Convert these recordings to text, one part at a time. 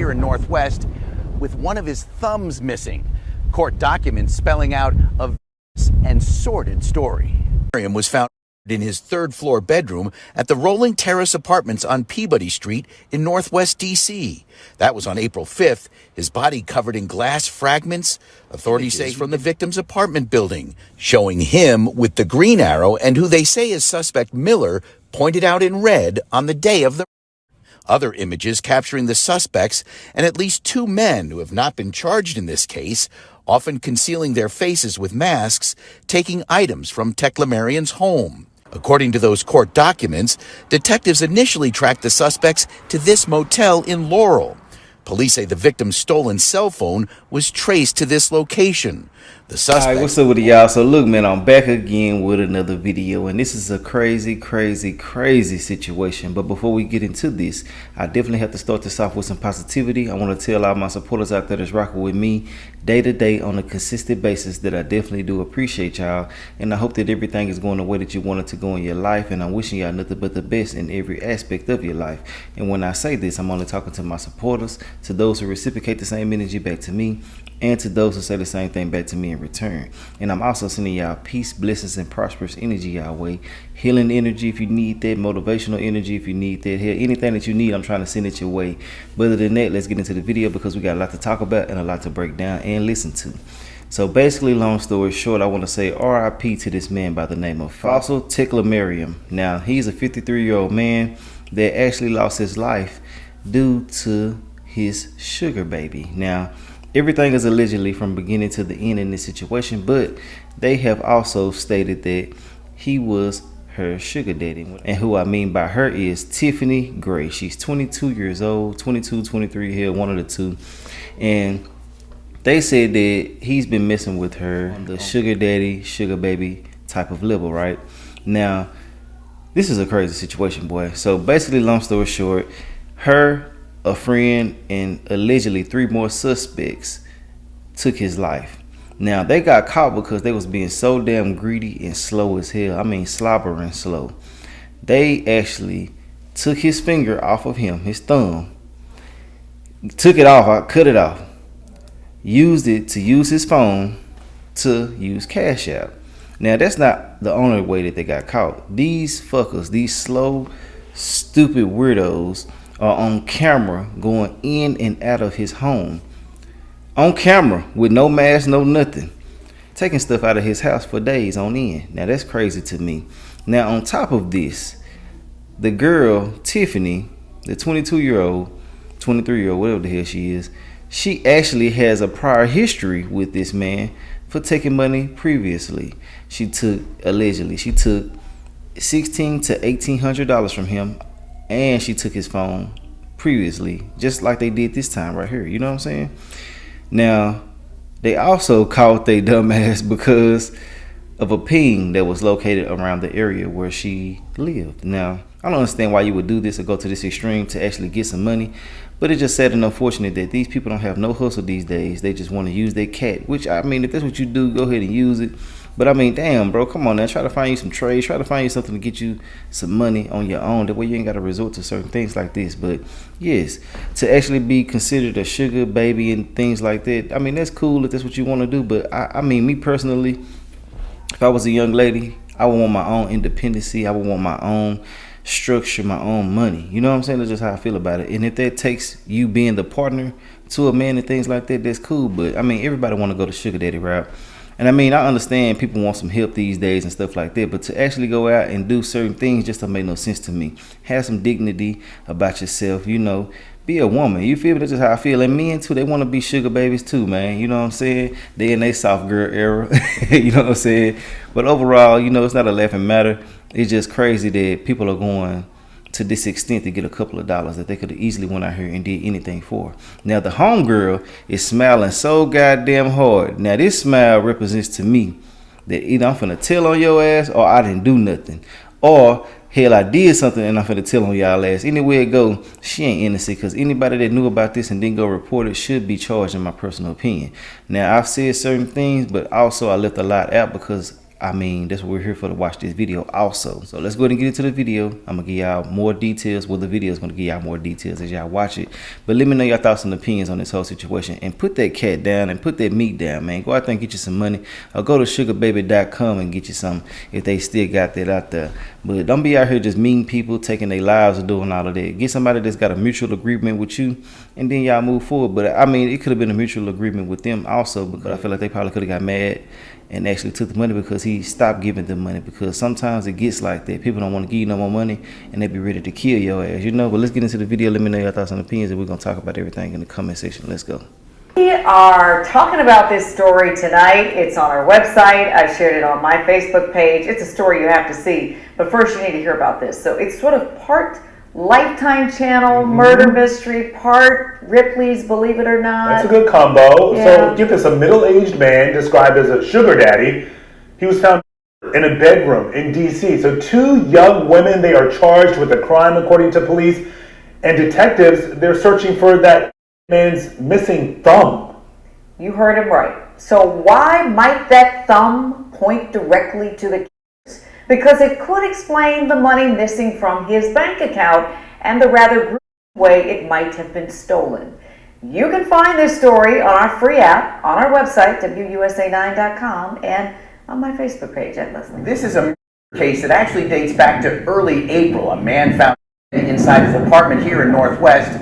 here in Northwest with one of his thumbs missing. Court documents spelling out a vicious and sordid story. Miriam was found in his third-floor bedroom at the Rolling Terrace Apartments on Peabody Street in Northwest D.C. That was on April 5th, his body covered in glass fragments, authorities say from the victim's apartment building, showing him with the green arrow and who they say is suspect Miller pointed out in red on the day of the other images capturing the suspects and at least two men who have not been charged in this case, often concealing their faces with masks, taking items from Teklemarian's home. According to those court documents, detectives initially tracked the suspects to this motel in Laurel. Police say the victim's stolen cell phone was traced to this location. The suspect... Alright, what's up with y'all? So look, man, I'm back again with another video, and this is a crazy situation. But before we get into this, I definitely have to start this off with some positivity. I want to tell all my supporters out there that's rocking with me day to day on a consistent basis that I definitely do appreciate y'all, and I hope that everything is going the way that you want it to go in your life, and I'm wishing y'all nothing but the best in every aspect of your life. And when I say this, I'm only talking to my supporters, to those who reciprocate the same energy back to me, and to those who say the same thing back to me in return. And I'm also sending y'all peace, blessings, and prosperous energy y'all way. Healing energy if you need that, motivational energy if you need that, hell, anything that you need, I'm trying to send it your way. But other than that, let's get into the video because we got a lot to talk about and a lot to break down and listen to. So basically, long story short, I want to say RIP to this man by the name of Fossil Teklemarian. Now, he's a 53-year-old man that actually lost his life due to his sugar baby. Now, everything is allegedly from beginning to the end in this situation, but they have also stated that he was her sugar daddy. And who I mean by her is Tiffany Gray. She's 22 years old, 22, 23 here, one of the two. And they said that he's been messing with her on the sugar daddy, sugar baby type of level, right? Now, this is a crazy situation, boy. So basically, long story short, her, a friend, and allegedly 3 more suspects took his life. Now, they got caught because they was being so damn greedy and slow as hell. I mean, slobbering slow. They actually took his finger off of him, his thumb, took it off, cut it off, used it to use his phone to use Cash App. Now, that's not the only way that they got caught. These fuckers, these slow, stupid weirdos are on camera going in and out of his home. On camera with no mask, no nothing. Taking stuff out of his house for days on end. Now that's crazy to me. Now on top of this, the girl, Tiffany, the 22-year-old, 23-year-old, whatever the hell she is, she actually has a prior history with this man for taking money previously. She took $1,600 to $1,800 from him, and she took his phone previously, just like they did this time right here. You know what I'm saying? Now, they also caught their dumbass because of a ping that was located around the area where she lived. Now, I don't understand why you would do this or go to this extreme to actually get some money, but it's just sad and unfortunate that these people don't have no hustle these days. They just want to use their cat, which, I mean, if that's what you do, go ahead and use it. But I mean, damn, bro, come on now. Try to find you some trades. Try to find you something to get you some money on your own. That way you ain't got to resort to certain things like this. But yes, to actually be considered a sugar baby and things like that, I mean, that's cool if that's what you want to do. But I mean, me personally, if I was a young lady, I would want my own independency. I would want my own structure, my own money. You know what I'm saying? That's just how I feel about it. And if that takes you being the partner to a man and things like that, that's cool. But I mean, everybody want to go the sugar daddy route. And I mean, I understand people want some help these days and stuff like that, but to actually go out and do certain things just don't make no sense to me. Have some dignity about yourself, you know. Be a woman. You feel me? That's just how I feel. And men too, they want to be sugar babies too, man. You know what I'm saying? They in their soft girl era. You know what I'm saying? But overall, you know, it's not a laughing matter. It's just crazy that people are going to this extent to get a couple of dollars that they could have easily went out here and did anything for. Now the homegirl is smiling so goddamn hard. Now this smile represents to me that either I'm finna tell on your ass or I didn't do nothing. Or hell, I did something and I'm finna tell on y'all ass. Anyway it go, she ain't innocent, because anybody that knew about this and didn't go report it should be charged, in my personal opinion. Now I've said certain things, but also I left a lot out because I mean, that's what we're here for, to watch this video also. So let's go ahead and get into the video. I'm gonna give y'all more details. Well, the video is gonna give y'all more details as y'all watch it. But let me know your thoughts and opinions on this whole situation. And put that cat down and put that meat down, man. Go out there and get you some money. Or go to sugarbaby.com and get you some if they still got that out there. But don't be out here just meeting people, taking their lives and doing all of that. Get somebody that's got a mutual agreement with you, and then y'all move forward. But I mean, it could have been a mutual agreement with them also, but I feel like they probably could have got mad and actually took the money because he stopped giving them money, because sometimes it gets like that. People don't want to give you no more money and they be ready to kill your ass, you know. But let's get into the video. Let me know your thoughts and opinions, and we're going to talk about everything in the comment section. Let's go. We are talking about this story tonight. It's on our website. I shared it on my Facebook page. It's a story you have to see. But first, you need to hear about this. So it's sort of part Lifetime Channel murder mystery, part Ripley's Believe It or Not. That's a good combo. Yeah. So get this, a middle-aged man described as a sugar daddy. He was found in a bedroom in D.C. So two young women, they are charged with a crime according to police. And detectives, they're searching for that man's missing thumb. You heard him right. So why might that thumb point directly to the killers? Because it could explain the money missing from his bank account and the rather gruesome way it might have been stolen. You can find this story on our free app, on our website, WUSA9.com, and on my Facebook page at Leslie. This is a murder case that actually dates back to early April. A man found inside his apartment here in Northwest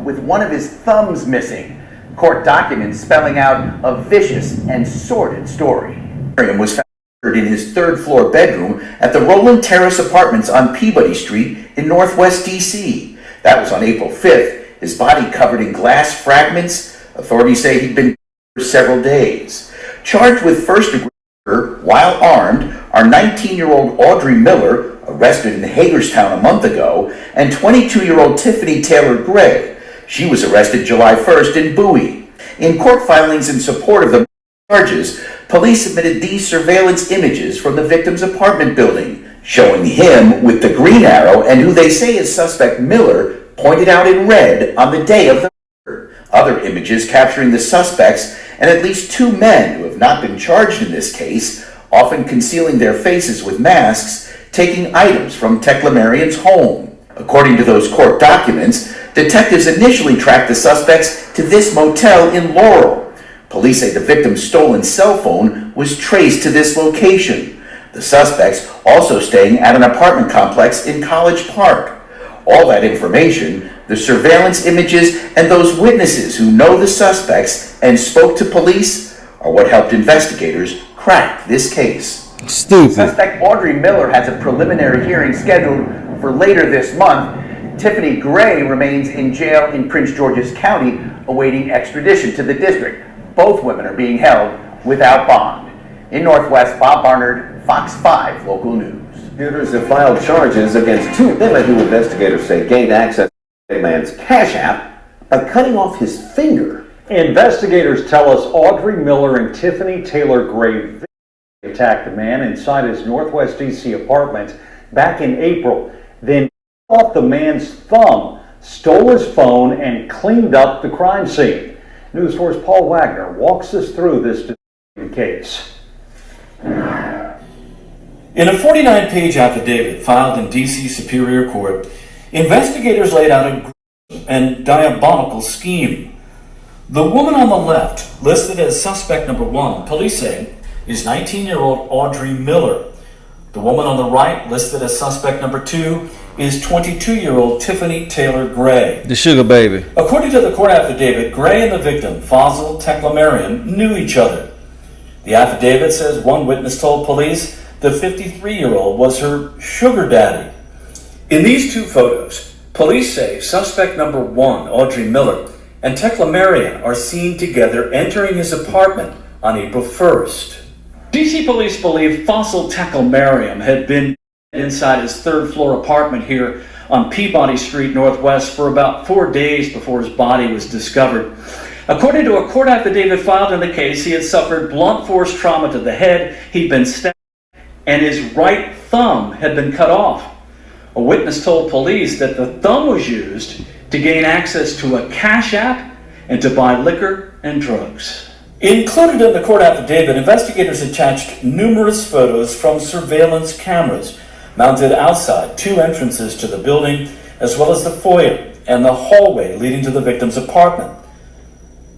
with one of his thumbs missing. Court documents spelling out a vicious and sordid story. Miriam was found in his third-floor bedroom at the Roland Terrace Apartments on Peabody Street in Northwest D.C. That was on April 5th. His body covered in glass fragments. Authorities say he'd been for several days. Charged with first-degree murder while armed are 19-year-old Audrey Miller, arrested in Hagerstown a month ago, and 22-year-old Tiffany Taylor Gray. She was arrested July 1st in Bowie. In court filings in support of the charges, police submitted these surveillance images from the victim's apartment building, showing him with the green arrow and who they say is suspect Miller pointed out in red on the day of the murder. Other images capturing the suspects and at least two men who have not been charged in this case, often concealing their faces with masks, taking items from Teclamarian's home. According to those court documents, detectives initially tracked the suspects to this motel in Laurel. Police say the victim's stolen cell phone was traced to this location. The suspects also staying at an apartment complex in College Park. All that information, the surveillance images, and those witnesses who know the suspects and spoke to police are what helped investigators crack this case. Stupid. Suspect Audrey Miller has a preliminary hearing scheduled for later this month. Tiffany Gray remains in jail in Prince George's County awaiting extradition to the district. Both women are being held without bond. In Northwest, Bob Barnard, Fox 5 Local News. Prosecutors have filed charges against two women who investigators say gained access to a man's Cash App by cutting off his finger. Investigators tell us Audrey Miller and Tiffany Taylor Gray attacked a man inside his Northwest D.C. apartment back in April, then cut off the man's thumb, stole his phone, and cleaned up the crime scene. News 4's Paul Wagner walks us through this case. In a 49-page affidavit filed in D.C. Superior Court, investigators laid out a gruesome and diabolical scheme. The woman on the left, listed as suspect number 1, police say, is 19-year-old Audrey Miller. The woman on the right, listed as suspect number 2, is 22-year-old Tiffany Taylor Gray. The sugar baby. According to the court affidavit, Gray and the victim, Fazil Teclamarian, knew each other. The affidavit says one witness told police the 53-year-old was her sugar daddy. In these two photos, police say suspect number 1, Audrey Miller, and Teclamarian are seen together entering his apartment on April 1st. DC police believe Fazil Teclamarian had been inside his third-floor apartment here on Peabody Street Northwest for about 4 days before his body was discovered. According to a court affidavit filed in the case, he had suffered blunt force trauma to the head, he'd been stabbed, and his right thumb had been cut off. A witness told police that the thumb was used to gain access to a Cash App and to buy liquor and drugs. Included in the court affidavit, investigators attached numerous photos from surveillance cameras mounted outside 2 entrances to the building, as well as the foyer and the hallway leading to the victim's apartment.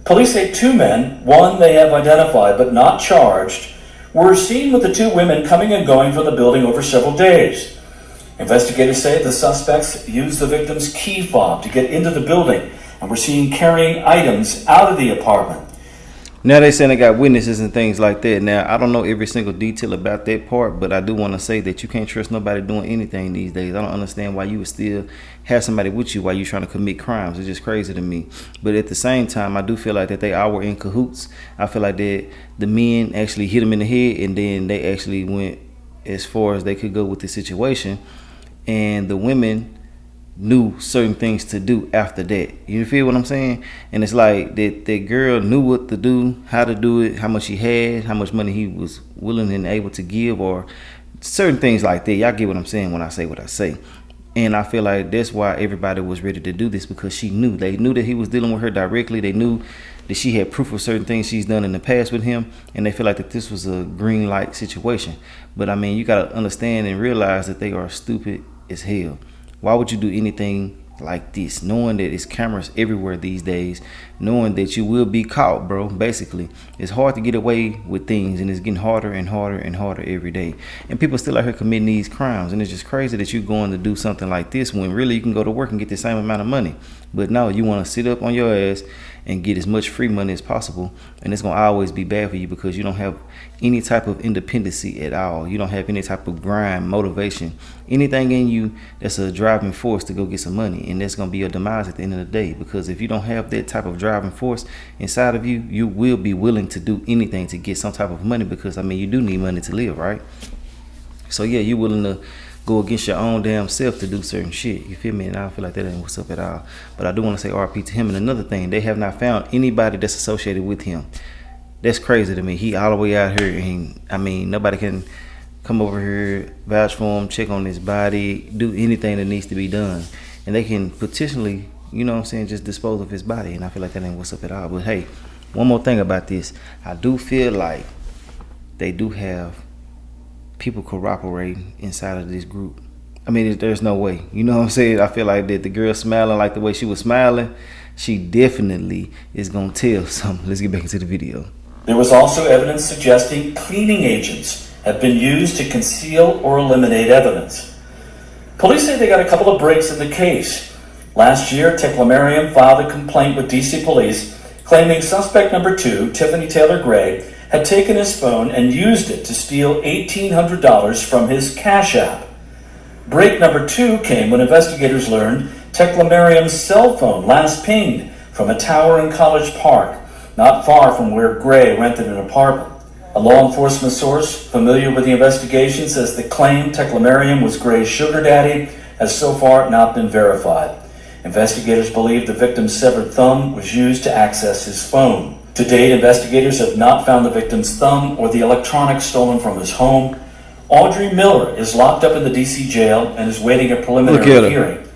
Police say 2 men, one they have identified but not charged, were seen with the 2 women coming and going from the building over several days. Investigators say the suspects used the victim's key fob to get into the building and were seen carrying items out of the apartment. Now they saying they got witnesses and things like that. Now, I don't know every single detail about that part, but I do want to say that you can't trust nobody doing anything these days. I don't understand why you would still have somebody with you while you're trying to commit crimes. It's just crazy to me. But at the same time, I do feel like that they all were in cahoots. I feel like that the men actually hit them in the head, and then they actually went as far as they could go with the situation. And the women knew certain things to do after that. You feel what I'm saying? And it's like that girl knew what to do, how to do it, how much he had, how much money he was willing and able to give, or certain things like that. Y'all get what I'm saying when I say what I say. And I feel like that's why everybody was ready to do this, because she knew. They knew that he was dealing with her directly. They knew that she had proof of certain things she's done in the past with him, and they feel like that this was a green light situation. But I mean, you got to understand and realize that they are stupid as hell. Why would you do anything like this, knowing that it's cameras everywhere these days, knowing that you will be caught, bro? Basically, it's hard to get away with things, and it's getting harder and harder and harder every day. And people still out here committing these crimes, and it's just crazy that you're going to do something like this when really you can go to work and get the same amount of money. But no, you want to sit up on your ass and get as much free money as possible, and it's going to always be bad for you because you don't have any type of independency at all. You don't have any type of grind, motivation, anything in you that's a driving force to go get some money, and that's going to be your demise at the end of the day. Because if you don't have that type of driving force inside of you, you will be willing to do anything to get some type of money, because I mean, you do need money to live, right? So yeah, you're willing to go against your own damn self to do certain shit. You feel me? And I don't feel like that ain't what's up at all. But I do want to say RP to him. And another thing, they have not found anybody that's associated with him. That's crazy to me. He all the way out here, and I mean, nobody can come over here, vouch for him, check on his body, do anything that needs to be done. And they can potentially, you know what I'm saying, just dispose of his body. And I feel like that ain't what's up at all. But hey, one more thing about this. I do feel like they do have people cooperating inside of this group. I mean, there's no way. You know what I'm saying? I feel like that the girl smiling like the way she was smiling, she definitely is going to tell something. Let's get back into the video. There was also evidence suggesting cleaning agents have been used to conceal or eliminate evidence. Police say they got a couple of breaks in the case. Last year, Teclamariam filed a complaint with DC police claiming suspect number 2, Tiffany Taylor Gray, had taken his phone and used it to steal $1,800 from his Cash App. Break number 2 came when investigators learned Teclamariam's cell phone last pinged from a tower in College Park, not far from where Gray rented an apartment. A law enforcement source familiar with the investigation says the claim Teclamariam was Gray's sugar daddy has so far not been verified. Investigators believe the victim's severed thumb was used to access his phone. To date, investigators have not found the victim's thumb or the electronics stolen from his home. Audrey Miller is locked up in the D.C. jail and is waiting a preliminary hearing.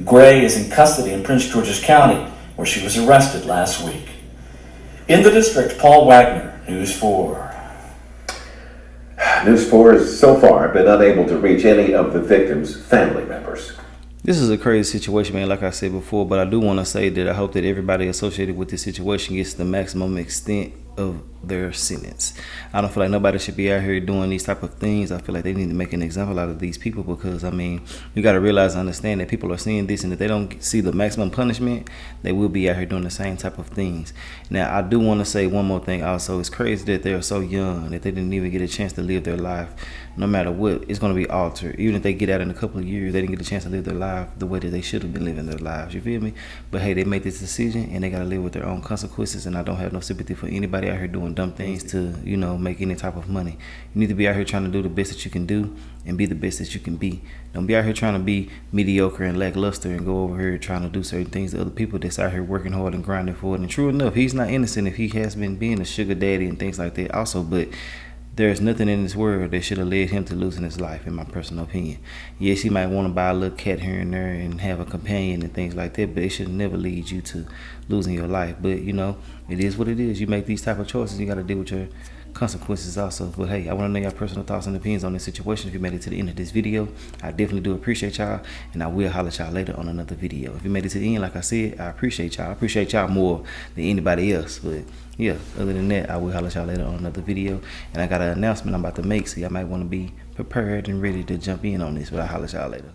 Gray is in custody in Prince George's County, where she was arrested last week. In the district, Paul Wagner, News 4. News 4 has so far been unable to reach any of the victims' family members. This is a crazy situation, man, like I said before, but I do want to say that I hope that everybody associated with this situation gets the maximum extent of their sentence. I don't feel like nobody should be out here doing these type of things. I feel like they need to make an example out of these people, because I mean, you got to realize and understand that people are seeing this, and if they don't see the maximum punishment, they will be out here doing the same type of things. Now, I do want to say one more thing also. It's crazy that they're so young that they didn't even get a chance to live their life. No matter what, it's going to be altered. Even if they get out in a couple of years, they didn't get a chance to live their life the way that they should have been living their lives. You feel me? But hey, they made this decision, and they got to live with their own consequences, and I don't have no sympathy for anybody out here doing dumb things to, you know, make any type of money. You need to be out here trying to do the best that you can do and be the best that you can be. Don't be out here trying to be mediocre and lackluster and go over here trying to do certain things to other people that's out here working hard and grinding for it. And true enough, he's not innocent if he has been being a sugar daddy and things like that also, but there's nothing in this world that should have led him to losing his life, in my personal opinion. Yes, he might want to buy a little cat here and there and have a companion and things like that, but it should never lead you to losing your life. But you know, it is what it is. You make these type of choices, you got to deal with your consequences also. But hey, I want to know your personal thoughts and opinions on this situation. If you made it to the end of this video, I definitely do appreciate y'all, and I will holler at y'all later on another video. If you made it to the end, like I said, I appreciate y'all. I appreciate y'all more than anybody else. But yeah, other than that, I will holler at y'all later on another video. And I got an announcement I'm about to make, so y'all might want to be prepared and ready to jump in on this. But I'll holler at y'all later.